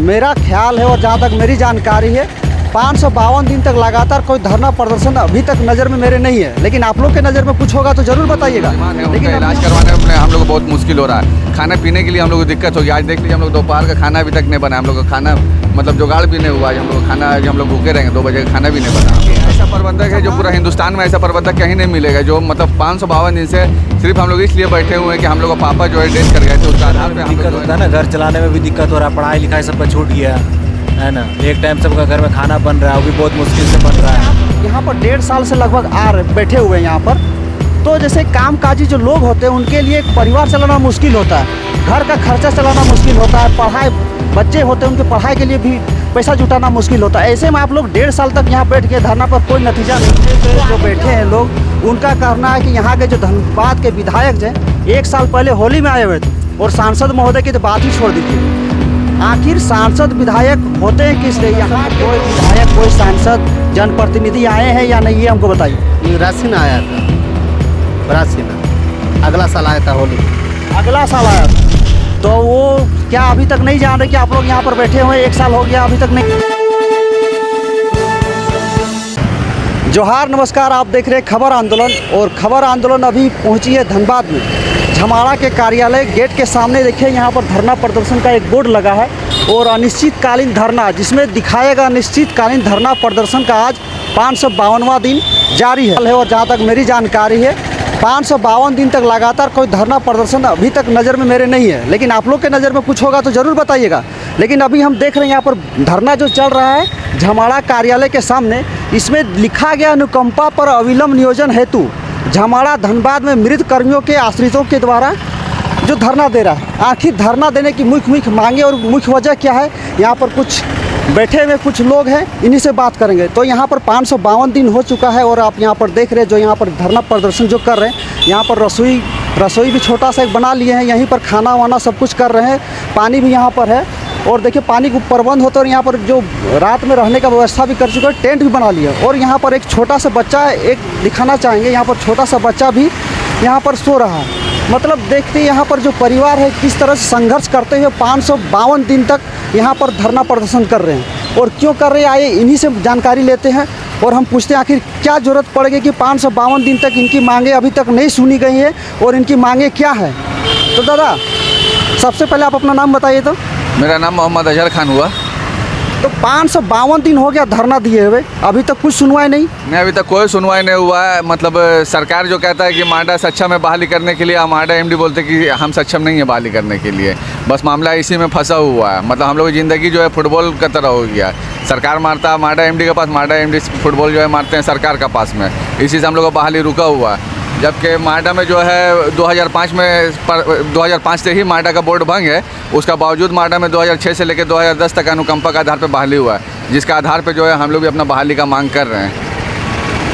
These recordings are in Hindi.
मेरा ख्याल है और जहाँ तक मेरी जानकारी है 552 दिन तक लगातार कोई धरना प्रदर्शन अभी तक नज़र में मेरे नहीं है, लेकिन आप लोग के नज़र में कुछ होगा तो ज़रूर बताइएगा। लेकिन इलाज करवाने में हम लोग को बहुत मुश्किल हो रहा है, खाने पीने के लिए हम लोग को दिक्कत होगी। आज देख लीजिए हम लोग दोपहर का खाना अभी तक नहीं बना, हम लोग का खाना मतलब जुगाड़ भी नहीं हुआ। आज हम लोग खाना आज हम लोग भूखे रहेंगे, 2 बजे का खाना भी नहीं बना। ऐसा प्रबंधक है जो पूरा हिंदुस्तान में ऐसा प्रबंधक कहीं नहीं मिलेगा, जो मतलब 552 दिन से सिर्फ हम लोग इसलिए बैठे हुए हैं कि हम लोग का पापा जो है डेथ कर गए थे, उसका आधार पे दिक्कत होता है ना, घर चलाने में भी दिक्कत हो रहा है, पढ़ाई लिखाई सबका छूट गया है ना। एक टाइम सबका घर में खाना बन रहा है, वो भी बहुत मुश्किल से बन रहा है। यहाँ पर 1.5 साल से लगभग बैठे हुए हैं यहाँ पर। तो जैसे कामकाजी जो लोग होते हैं उनके लिए एक परिवार चलाना मुश्किल होता है, घर का खर्चा चलाना मुश्किल होता है, पढ़ाई बच्चे होते हैं उनके पढ़ाई के लिए भी पैसा जुटाना मुश्किल होता है। ऐसे में आप लोग 1.5 साल तक यहाँ बैठ के धरना पर कोई नतीजा नहीं, जो बैठे हैं लोग उनका कहना है कि यहाँ के जो धनबाद के विधायक हैं 1 साल पहले होली में आए हुए थे और सांसद महोदय की तो बात ही छोड़ दी थी। आखिर सांसद विधायक होते हैं किस लिए? यहाँ कोई विधायक कोई सांसद जनप्रतिनिधि आए हैं या नहीं, ये हमको बताइए। राशन आया था, राशन अगला साल आया था होली, अगला साल आया था, तो वो क्या अभी तक नहीं जान रहे कि आप लोग यहाँ पर बैठे हुए 1 साल हो गया अभी तक नहीं? जोहार, नमस्कार, आप देख रहे हैं खबर आंदोलन। और खबर आंदोलन अभी पहुँची है धनबाद में, झमाड़ा के कार्यालय गेट के सामने। देखिए यहाँ पर धरना प्रदर्शन का एक बोर्ड लगा है और अनिश्चितकालीन धरना, जिसमें दिखाएगा अनिश्चितकालीन धरना प्रदर्शन का आज 552वां दिन जारी है। और जहाँ तक मेरी जानकारी है 552 दिन तक लगातार कोई धरना प्रदर्शन अभी तक नज़र में मेरे नहीं है, लेकिन आप लोग के नज़र में कुछ होगा तो ज़रूर बताइएगा। लेकिन अभी हम देख रहे हैं यहाँ पर धरना जो चल रहा है झमाड़ा कार्यालय के सामने, इसमें लिखा गया अनुकंपा पर अविलंब नियोजन हेतु झमाड़ा धनबाद में मृत कर्मियों के आश्रितों के द्वारा जो धरना दे रहा है। आखिर धरना देने की मुख्य मांगे और मुख्य वजह क्या है, यहाँ पर कुछ बैठे हुए कुछ लोग हैं, इन्हीं से बात करेंगे। तो यहाँ पर 552 दिन हो चुका है और आप यहाँ पर देख रहे हैं जो यहाँ पर धरना प्रदर्शन जो कर रहे हैं, यहाँ पर रसोई भी छोटा सा एक बना लिए हैं, यहीं पर खाना वाना सब कुछ कर रहे हैं, पानी भी यहाँ पर है। और देखिए पानी को प्रबंध होता है और यहाँ पर जो रात में रहने का व्यवस्था भी कर चुके हैं, टेंट भी बना लिया। और यहाँ पर एक छोटा सा बच्चा एक दिखाना चाहेंगे, यहाँ पर छोटा सा बच्चा भी यहाँ पर सो रहा है। मतलब देखते हैं यहाँ पर जो परिवार है किस तरह से संघर्ष करते हुए 552 दिन तक यहाँ पर धरना प्रदर्शन कर रहे हैं। और क्यों कर रहे हैं आइए इन्हीं से जानकारी लेते हैं और हम पूछते हैं आखिर क्या ज़रूरत पड़ेगी कि 552 दिन तक इनकी मांगे अभी तक नहीं सुनी गई है और इनकी मांगे क्या है। तो दादा सबसे पहले आप अपना नाम बताइए। तो मेरा नाम मोहम्मद अजहर खान हुआ। तो 552 दिन हो गया धरना दिए हुए, अभी तक कुछ सुनवाई नहीं? नहीं, अभी तक कोई सुनवाई नहीं हुआ है। मतलब सरकार जो कहता है कि माडा सक्षम में बहाली करने के लिए, माडा एमडी बोलते हैं कि हम सक्षम नहीं है बहाली करने के लिए। बस मामला इसी में फंसा हुआ है। मतलब हम लोग की ज़िंदगी जो है फुटबॉल का तरह हो गया। सरकार मारता है माडा एमडी के पास, माडा एमडी फुटबॉल जो है मारते हैं सरकार का पास में। इसी से हम लोग का बहाली रुका हुआ है। जबकि माडा में जो है 2005 से ही माडा का बोर्ड भंग है, उसका बावजूद माडा में 2006 से लेकर 2010 तक अनुकंपा का आधार पर बहाली हुआ है, जिसका आधार पर जो है हम लोग भी अपना बहाली का मांग कर रहे हैं।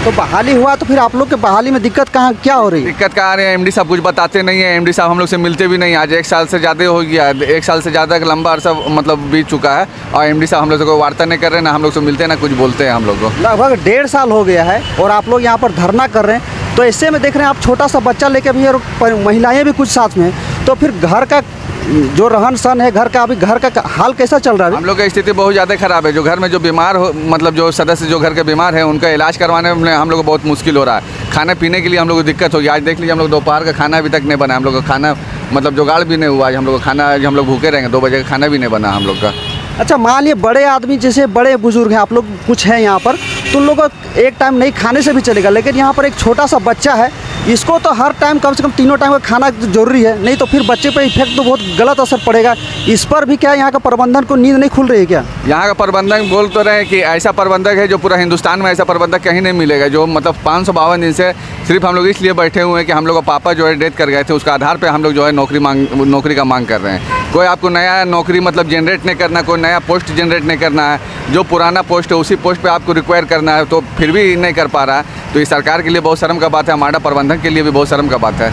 तो बहाली हुआ तो फिर आप लोग के बहाली में दिक्कत कहाँ क्या हो रही है? दिक्कत कहाँ आ रही है, एमडी साहब कुछ बताते नहीं है। एमडी साहब हम लोग से मिलते भी नहीं। आज 1 साल से ज़्यादा हो गया, 1 साल से ज़्यादा लंबा अरसा मतलब बीत चुका है और एमडी साहब हम लोग से कोई वार्ता नहीं कर रहे, ना हम लोग से मिलते हैं, ना कुछ बोलते हैं हम लोग को। लगभग 1.5 साल हो गया है और आप लोग यहाँ पर धरना कर रहे हैं। तो ऐसे में देख रहे हैं आप छोटा सा बच्चा लेके भी और महिलाएं भी कुछ साथ में, तो फिर घर का जो रहन सहन है, घर का अभी घर का हाल कैसा चल रहा है? हम लोग की स्थिति बहुत ज़्यादा ख़राब है। जो घर में जो बीमार हो, मतलब जो सदस्य जो घर के बीमार हैं, उनका इलाज करवाने में हम लोग को बहुत मुश्किल हो रहा है। खाने पीने के लिए हम लोग को दिक्कत होगी। आज देख लीजिए हम लोग दोपहर का खाना अभी तक नहीं बना, हम लोग का खाना मतलब जुगाड़ भी नहीं हुआ। आज हम लोग का खाना आज हम लोग भूखे रहेंगे, 2 बजे का खाना भी नहीं बना हम लोग का। अच्छा मान लिए बड़े आदमी जैसे बड़े बुजुर्ग हैं, आप लोग कुछ हैं यहाँ पर, तो उन लोगों को एक टाइम नहीं खाने से भी चलेगा, लेकिन यहाँ पर एक छोटा सा बच्चा है, इसको तो हर टाइम कम से कम 3 टाइम का खाना जरूरी है, नहीं तो फिर बच्चे पे इफेक्ट तो बहुत गलत असर पड़ेगा। इस पर भी क्या यहाँ का प्रबंधन को नींद नहीं खुल रही है क्या? यहाँ का प्रबंधक बोल तो रहे हैं कि ऐसा प्रबंधक है जो पूरा हिंदुस्तान में ऐसा प्रबंधक कहीं नहीं मिलेगा, जो मतलब 552 दिन से सिर्फ हम लोग इसलिए बैठे हुए हैं कि हम लोग का पापा जो है डेथ कर गए थे, उसका आधार पर हम लोग जो है नौकरी का मांग कर रहे हैं। कोई आपको नया नौकरी मतलब जनरेट नहीं करना, कोई नया पोस्ट जनरेट नहीं करना है, जो पुराना पोस्ट है उसी पोस्ट पे आपको रिक्वायर करना है, तो फिर भी नहीं कर पा रहा है। तो ये सरकार के लिए बहुत शर्म का बात है, हमारा प्रबंधन के लिए भी बहुत शर्म का बात है।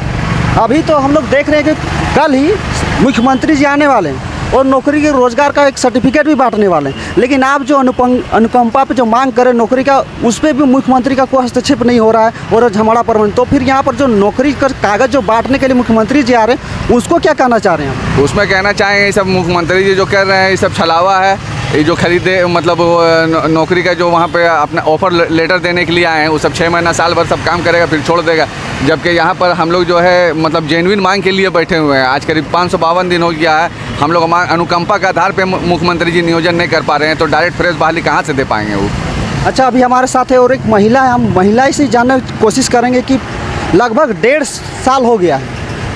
अभी तो हम लोग देख रहे हैं कि कल ही मुख्यमंत्री जी आने वाले हैं और नौकरी के रोजगार का एक सर्टिफिकेट भी बांटने वाले हैं। लेकिन आप जो अनुकंपा पे जो मांग करें नौकरी का, उस पर भी मुख्यमंत्री का कोई हस्तक्षेप नहीं हो रहा है और झमाड़ा प्रबंधन। तो फिर यहाँ पर जो नौकरी का कागज़ जो बांटने के लिए मुख्यमंत्री जी आ रहे हैं, उसको क्या कहना चाह रहे हैं आप? उसमें कहना चाहेंगे ये सब मुख्यमंत्री जी जो कर रहे हैं ये सब छलावा है। ये जो खरीदे मतलब नौकरी का जो वहाँ पे अपना ऑफर लेटर देने के लिए आए हैं, वो सब 6 महीना साल भर सब काम करेगा फिर छोड़ देगा। जबकि यहाँ पर हम लोग जो है मतलब जेन्युइन मांग के लिए बैठे हुए हैं। आज करीब 552 दिन हो गया है, हम लोग मांग अनुकंपा के आधार पे मुख्यमंत्री जी नियोजन नहीं कर पा रहे हैं, तो डायरेक्ट फ्रेश बहाली कहाँ से दे पाएंगे वो। अच्छा, अभी हमारे साथ है और एक महिला है, हम महिला से जानने की कोशिश करेंगे कि लगभग 1.5 साल हो गया है।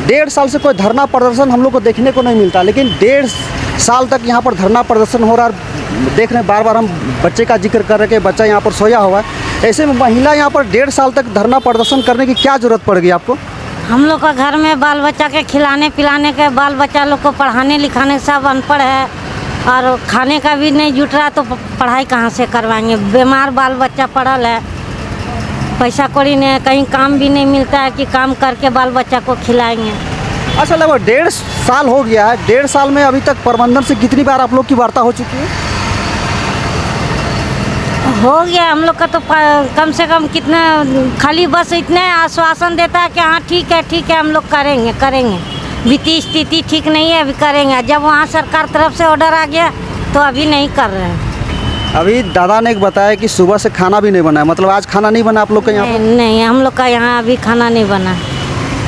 1.5 साल से कोई धरना प्रदर्शन हम लोग को देखने को नहीं मिलता, लेकिन 1.5 साल तक यहाँ पर धरना प्रदर्शन हो रहा है। देख रहे हैं बार बार हम बच्चे का जिक्र कर रहे हैं कि बच्चा यहाँ पर सोया हुआ है। ऐसे में महिला यहाँ पर 1.5 साल तक धरना प्रदर्शन करने की क्या ज़रूरत पड़ गई आपको? हम लोग का घर में बाल बच्चा के खिलाने पिलाने के, बाल बच्चा लोग को पढ़ाने लिखाने सब अनपढ़ है और खाने का भी नहीं जुट रहा, तो पढ़ाई कहाँ से करवाएंगे? बीमार बाल बच्चा पढ़ल है, पैसा कौड़ी नहीं, कहीं काम भी नहीं मिलता है कि काम करके बाल बच्चा को खिलाएंगे। अच्छा, लगभग 1.5 साल हो गया है। 1.5 साल में अभी तक प्रबंधन से कितनी बार आप लोग की वार्ता हो चुकी है? हो गया हम लोग का तो कम से कम कितना, खाली बस इतने आश्वासन देता है कि हाँ ठीक है हम लोग करेंगे। वित्तीय स्थिति ठीक नहीं है, अभी करेंगे। जब वहाँ सरकार तरफ से ऑर्डर आ गया तो अभी नहीं कर रहे हैं। अभी दादा ने एक बताया कि सुबह से खाना भी नहीं बना है, मतलब आज खाना नहीं बना आप लोग के यहाँ पर? नहीं, हम लोग का यहाँ अभी खाना नहीं बना।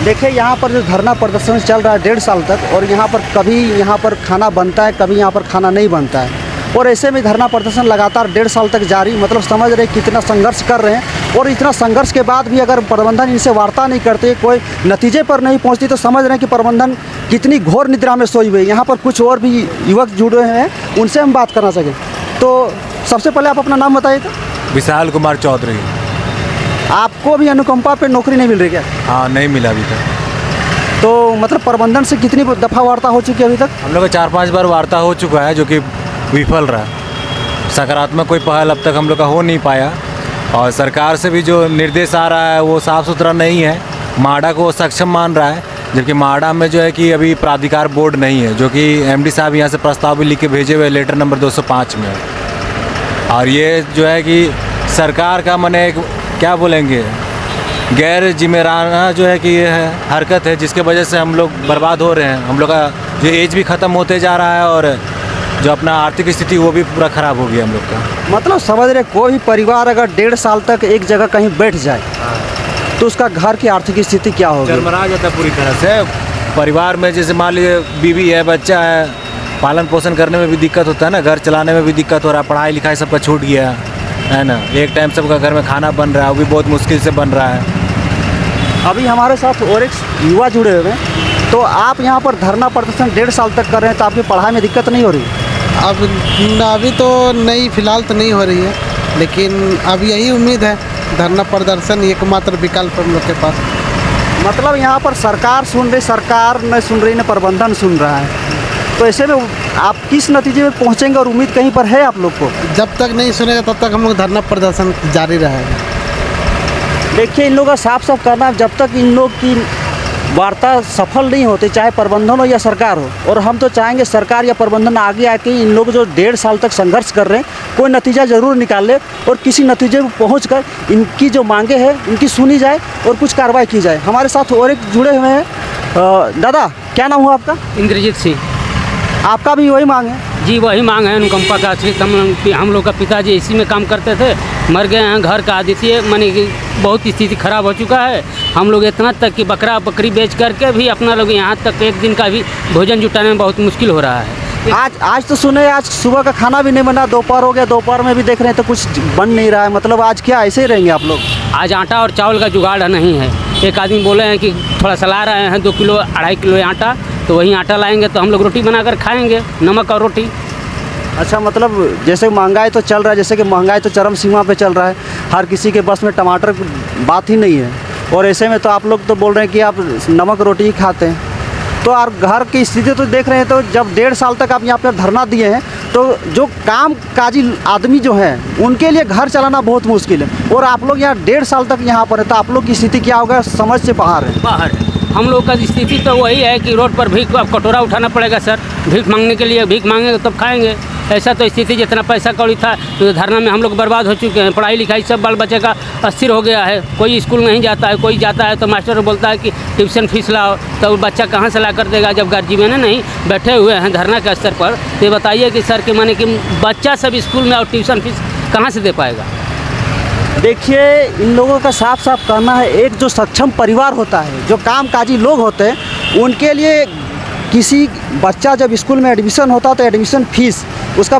देखिए यहाँ पर जो धरना प्रदर्शन चल रहा है 1.5 साल तक, और यहाँ पर कभी यहाँ पर खाना बनता है, कभी यहाँ पर खाना नहीं बनता है, और ऐसे में धरना प्रदर्शन लगातार 1.5 साल तक जारी। मतलब समझ रहे कितना संघर्ष कर रहे हैं, और इतना संघर्ष के बाद भी अगर प्रबंधन इनसे वार्ता नहीं करते, कोई नतीजे पर नहीं पहुंचती, तो समझ रहे हैं कि प्रबंधन कितनी घोर निद्रा में सोई हुई है। यहाँ पर कुछ और भी युवक जुड़े हैं, उनसे हम बात करना चाहिए। तो सबसे पहले आप अपना नाम बताइए। तो विशाल कुमार चौधरी। आपको भी अनुकंपा पे नौकरी नहीं मिल रही क्या? हाँ, नहीं मिला अभी तक। तो मतलब प्रबंधन से कितनी दफ़ा वार्ता हो चुकी है अभी तक? हम लोग का 4-5 बार वार्ता हो चुका है, जो कि विफल रहा। सकारात्मक कोई पहल अब तक हम लोग का हो नहीं पाया, और सरकार से भी जो निर्देश आ रहा है वो साफ़ सुथरा नहीं है। माडा को सक्षम मान रहा है, जबकि माडा में जो है कि अभी प्राधिकार बोर्ड नहीं है, जो कि एमडी साहब यहाँ से प्रस्ताव भी लिख के भेजे हुए लेटर नंबर 205 में। और ये जो है कि सरकार का माने क्या बोलेंगे, गैर जिम्मेदाराना जो है कि ये है हरकत है, जिसके वजह से हम लोग बर्बाद हो रहे हैं। हम लोग का जो एज भी ख़त्म होते जा रहा है, और जो अपना आर्थिक स्थिति वो भी पूरा ख़राब हो गया हम लोग का। मतलब समझ रहे कोई परिवार अगर 1.5 साल तक एक जगह कहीं बैठ जाए तो उसका घर की आर्थिक स्थिति क्या होगी? चरमरा जाता है पूरी तरह से। परिवार में जैसे मान लीजिए बीवी है, बच्चा है, पालन पोषण करने में भी दिक्कत होता है ना, घर चलाने में भी दिक्कत हो रहा है, पढ़ाई लिखाई सबका छूट गया है ना। एक टाइम सबका घर में खाना बन रहा है, वो भी बहुत मुश्किल से बन रहा है। अभी हमारे साथ और एक युवा जुड़े हुए हैं, तो आप यहाँ पर धरना प्रदर्शन 1.5 साल तक कर रहे हैं, तो आपकी पढ़ाई में दिक्कत नहीं हो रही? अभी तो नहीं, फिलहाल तो नहीं हो रही है, लेकिन अब यही उम्मीद है, धरना प्रदर्शन एकमात्र विकल्प हम लोग के पास। मतलब यहाँ पर सरकार सुन रही, सरकार न सुन रही, न प्रबंधन सुन रहा है, तो ऐसे में आप किस नतीजे में पहुँचेंगे और उम्मीद कहीं पर है आप लोग को? जब तक नहीं सुनेगा तब तक हम लोग धरना प्रदर्शन जारी रहेगा। देखिए, इन लोगों का साफ साफ करना है, जब तक इन लोग की वार्ता सफल नहीं होती, चाहे प्रबंधन हो या सरकार हो, और हम तो चाहेंगे सरकार या प्रबंधन आगे आके इन लोग जो 1.5 साल तक संघर्ष कर रहे हैं, कोई नतीजा ज़रूर निकाल ले, और किसी नतीजे में पहुंचकर इनकी जो मांगे हैं इनकी सुनी जाए और कुछ कार्रवाई की जाए। हमारे साथ और एक जुड़े हुए हैं। दादा, क्या नाम हुआ आपका? इंद्रजीत सिंह। आपका भी वही मांग है? जी, वही मांग है अनुकंपा का आश्रित। हम लोग का पिताजी इसी में काम करते थे, मर गए हैं। घर का आदित्य माने कि बहुत स्थिति खराब हो चुका है। हम लोग इतना तक कि बकरा बकरी बेच करके भी अपना लोग यहाँ तक एक दिन का भी भोजन जुटाने में बहुत मुश्किल हो रहा है। आज तो सुने आज सुबह का खाना भी नहीं बना, दोपहर हो गया, दोपहर में भी देख रहे हैं तो कुछ बन नहीं रहा है। मतलब आज क्या ऐसे ही रहेंगे आप लोग? आज आटा और चावल का जुगाड़ नहीं है। एक आदमी बोले हैं कि थोड़ा सा ला रहे हैं 2 किलो 2.5 किलो आटा, तो वही आटा लाएंगे तो हम लोग रोटी बनाकर खाएंगे, नमक और रोटी। अच्छा, मतलब जैसे महंगाई तो चल रहा है, जैसे कि महंगाई तो चरम सीमा पे चल रहा है, हर किसी के बस में टमाटर बात ही नहीं है, और ऐसे में तो आप लोग तो बोल रहे हैं कि आप नमक रोटी ही खाते हैं। तो और घर की स्थिति तो देख रहे हैं, तो जब 1.5 साल तक आप यहाँ पर धरना दिए हैं, तो जो काम काजी आदमी जो हैं उनके लिए घर चलाना बहुत मुश्किल है, और आप लोग यहाँ 1.5 साल तक यहाँ पर है, तो आप लोग की स्थिति क्या होगा? समझ से बाहर है। बाहर हम लोग का स्थिति तो वही है कि रोड पर भीख अब कटोरा उठाना पड़ेगा सर, भीख मांगने के लिए, भीख मांगेंगे तब खाएंगे। ऐसा तो स्थिति, जितना पैसा कौड़ी था तो धरना में हम लोग बर्बाद हो चुके हैं। पढ़ाई लिखाई सब बाल बच्चे का अस्थिर हो गया है, कोई स्कूल नहीं जाता है, कोई जाता है तो मास्टर बोलता है कि ट्यूशन फीस लाओ, तो बच्चा कहाँ से ला कर देगा जब गार्जियन नहीं बैठे हुए हैं धरना के स्तर पर। तो ये बताइए कि सर कि माने कि बच्चा सब स्कूल में और ट्यूशन फीस कहाँ से दे पाएगा। देखिए, इन लोगों का साफ साफ कहना है, एक जो सक्षम परिवार होता है, जो कामकाजी लोग होते हैं, उनके लिए किसी बच्चा जब स्कूल में एडमिशन होता है तो एडमिशन फीस, उसका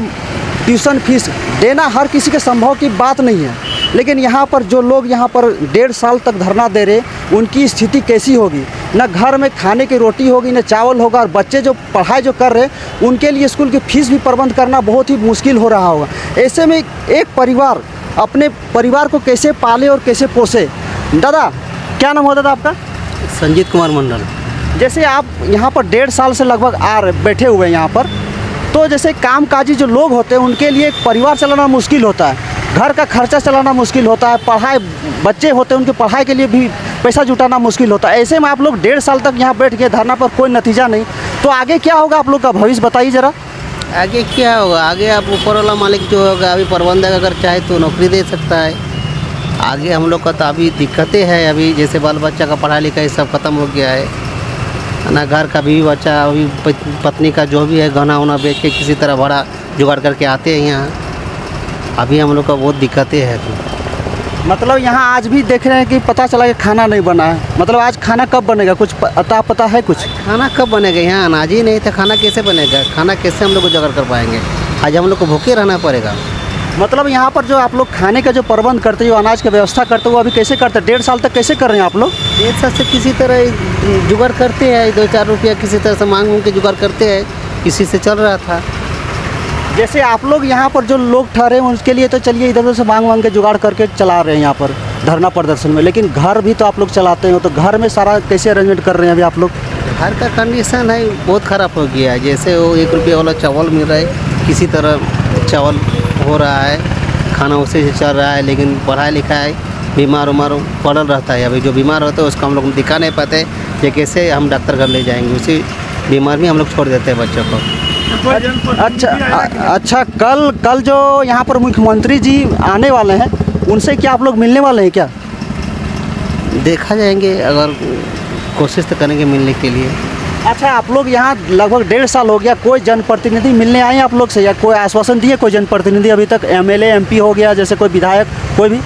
ट्यूशन फीस देना हर किसी के संभव की बात नहीं है। लेकिन यहाँ पर जो लोग यहाँ पर 1.5 साल तक धरना दे रहे, उनकी स्थिति कैसी होगी? न घर में खाने की रोटी होगी, न चावल होगा, और बच्चे जो पढ़ाई जो कर रहे उनके लिए स्कूल की फीस भी प्रबंध करना बहुत ही मुश्किल हो रहा होगा। ऐसे में एक परिवार अपने परिवार को कैसे पाले और कैसे पोसे? दादा, क्या नाम होता था आपका? संजीत कुमार मंडल। जैसे आप यहाँ पर 1.5 साल से लगभग बैठे हुए हैं यहाँ पर, तो जैसे कामकाजी जो लोग होते हैं उनके लिए परिवार चलाना मुश्किल होता है, घर का खर्चा चलाना मुश्किल होता है, पढ़ाई, बच्चे होते हैं उनकी पढ़ाई के लिए भी पैसा जुटाना मुश्किल होता है। ऐसे में आप लोग 1.5 साल तक यहाँ बैठ गए, धरना पर कोई नतीजा नहीं, तो आगे क्या होगा आप लोग का भविष्य बताइए ज़रा। आगे क्या होगा? आगे आप ऊपर वाला मालिक जो होगा, अभी प्रबंधक अगर चाहे तो नौकरी दे सकता है। आगे हम लोग का तो अभी दिक्कतें हैं, अभी जैसे बाल बच्चा का पढ़ाई लिखाई सब खत्म हो गया है ना, घर का भी बच्चा, अभी पत्नी का जो भी है गहना उना बेच के किसी तरह भाड़ा जुगाड़ करके आते हैं यहाँ। अभी हम लोग का बहुत दिक्कतें हैं। तो मतलब यहाँ आज भी देख रहे हैं कि पता चला कि खाना नहीं बना है, मतलब आज खाना कब बनेगा, कुछ पता है कुछ? खाना कब बनेगा? यहाँ अनाज ही नहीं था, खाना कैसे बनेगा? खाना कैसे हम लोग को जुगाड़ कर पाएंगे? आज हम लोग को भूखे रहना पड़ेगा। मतलब यहाँ पर जो आप लोग खाने का जो प्रबंध करते हो, अनाज की व्यवस्था करते हो, वो अभी कैसे करते हैं? 1.5 साल तक कैसे कर रहे हैं आप लोग? 1.5 साल से किसी तरह जुगाड़ करते हैं, 2-4 रुपया किसी तरह से मांग के जुगाड़ करते हैं, किसी से चल रहा था। जैसे आप लोग यहाँ पर जो लोग ठहरे हैं उसके लिए तो चलिए इधर उधर से मांग के जुगाड़ करके चला रहे हैं यहाँ पर धरना प्रदर्शन में, लेकिन घर भी तो आप लोग चलाते हो, तो घर में सारा कैसे अरेंजमेंट कर रहे हैं अभी आप लोग? घर का कंडीशन है बहुत ख़राब हो गया है। जैसे वो 1 रुपये वाला चावल मिल रहा है, किसी तरह चावल हो रहा है, खाना उसी से चल रहा है, लेकिन पढ़ाई लिखाई बीमार उमार पड़ल रहता है। अभी जो बीमार होता है उसको हम लोग दिखा नहीं पाते, ये कैसे हम डॉक्टर घर ले जाएंगे? उसी बीमार में हम लोग छोड़ देते हैं बच्चों को। अच्छा, कल जो यहाँ पर मुख्यमंत्री जी आने वाले हैं, उनसे क्या आप लोग मिलने वाले हैं क्या? देखा जाएंगे, अगर कोशिश तो करेंगे मिलने के लिए। अच्छा, आप लोग यहाँ लगभग 1.5 साल हो गया, कोई जनप्रतिनिधि मिलने आए हैं आप लोग से, या कोई आश्वासन दिए कोई जनप्रतिनिधि अभी तक? MLA MP हो गया, जैसे कोई विधायक कोई भी?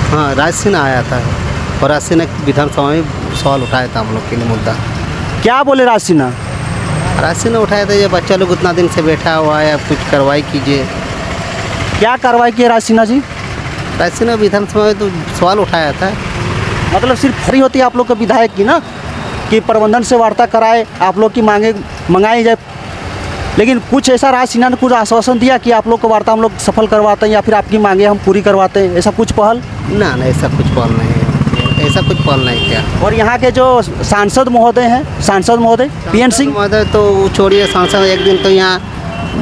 हाँ, राज सिन्हा आया था और राज सिन्हा विधानसभा में सवाल उठाया था हम लोग के लिए मुद्दा। क्या बोले राज सिन्हा? राज सिन्हा उठाया था, ये बच्चा लोग उतना दिन से बैठा हुआ है, आप कुछ कार्रवाई कीजिए। क्या कार्रवाई की राज सिन्हा जी? राज सिन्हा विधानसभा में तो सवाल उठाया था। मतलब सिर्फ फ्री होती है आप लोग के विधायक की ना, कि प्रबंधन से वार्ता कराए, आप लोग की मांगे मंगाई जाए, लेकिन कुछ ऐसा राज सिन्हा ने कुछ आश्वासन दिया कि आप लोग को वार्ता हम लोग सफल करवाते हैं या फिर आपकी मांगे हम पूरी करवाते हैं, ऐसा कुछ पहल? ना, ऐसा कुछ पहल नहीं है, ऐसा कुछ पहल नहीं किया। और यहाँ के जो सांसद महोदय हैं, सांसद महोदय PN सिंह महोदय तो छोड़िए, सांसद एक दिन तो यहाँ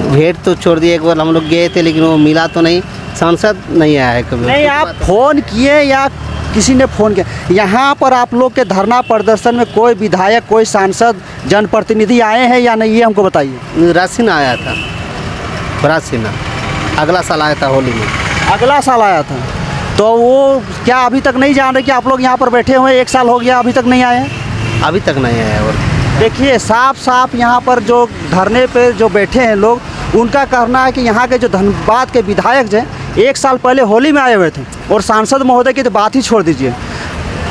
भेंट तो छोड़ दिए, एक बार हम लोग गए थे लेकिन वो मिला तो नहीं, सांसद नहीं आया है कभी। नहीं, आप फोन किए या किसी ने फ़ोन किया? यहाँ पर आप लोग के धरना प्रदर्शन में कोई विधायक, कोई सांसद, जनप्रतिनिधि आए हैं या नहीं, ये हमको बताइए। राज सिन्हा आया था, राज सिन्हा अगला साल आया था होली में। अगला साल आया था, तो वो क्या अभी तक नहीं जान रहे कि आप लोग यहाँ पर बैठे हुए 1 साल हो गया अभी तक नहीं आए हैं? अभी तक नहीं आया। और देखिए, साफ साफ यहाँ पर जो धरने पे जो बैठे हैं लोग, उनका कहना है कि यहाँ के जो धनबाद के विधायक हैं 1 साल पहले होली में आए हुए थे, और सांसद महोदय की तो बात ही छोड़ दीजिए।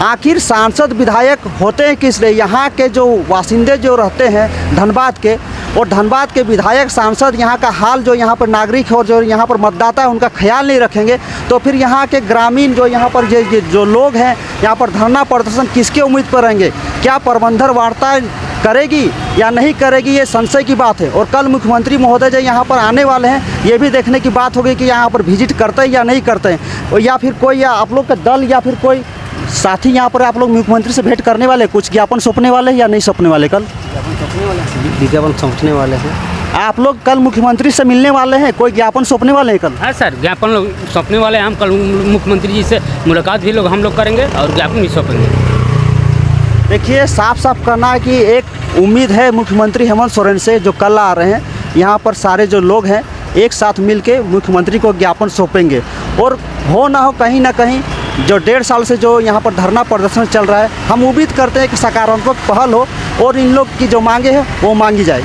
आखिर सांसद विधायक होते हैं किस लिए? यहाँ के जो वासिंदे जो रहते हैं धनबाद के, और धनबाद के विधायक सांसद यहाँ का हाल, जो यहाँ पर नागरिक और जो यहाँ पर मतदाता है उनका ख्याल नहीं रखेंगे, तो फिर यहाँ के ग्रामीण जो यहाँ पर जो लोग हैं यहाँ पर धरना प्रदर्शन किसके उम्मीद पर रहेंगे? क्या प्रबंधन वार्ता करेगी या नहीं करेगी, ये संशय की बात है। और कल मुख्यमंत्री महोदय जो यहाँ पर आने वाले हैं, ये भी देखने की बात होगी कि यहाँ पर विजिट करते हैं या नहीं करते हैं, या फिर कोई या आप लोग का दल या फिर कोई साथी यहाँ पर आप लोग मुख्यमंत्री से भेंट करने वाले, कुछ ज्ञापन सौंपने वाले या नहीं सौंपने वाले? कल विज्ञापन सौंपने वाले हैं। आप लोग कल मुख्यमंत्री से मिलने वाले हैं, कोई ज्ञापन सौंपने वाले हैं कल? हाँ सर, ज्ञापन लोग सौंपने वाले हैं हम। कल मुख्यमंत्री जी से मुलाकात भी हम लोग करेंगे और ज्ञापन भी सौंपेंगे। देखिए साफ साफ कहना है कि एक उम्मीद है मुख्यमंत्री हेमंत सोरेन से, जो कल आ रहे हैं यहाँ पर सारे जो लोग हैं एक साथ मिल के मुख्यमंत्री को ज्ञापन सौंपेंगे। और हो ना हो कहीं ना कहीं जो 1.5 साल से जो यहाँ पर धरना प्रदर्शन चल रहा है, हम उम्मीद करते हैं कि सकारात्मक पहल हो और इन लोग की जो मांगे हैं वो मांगी जाए।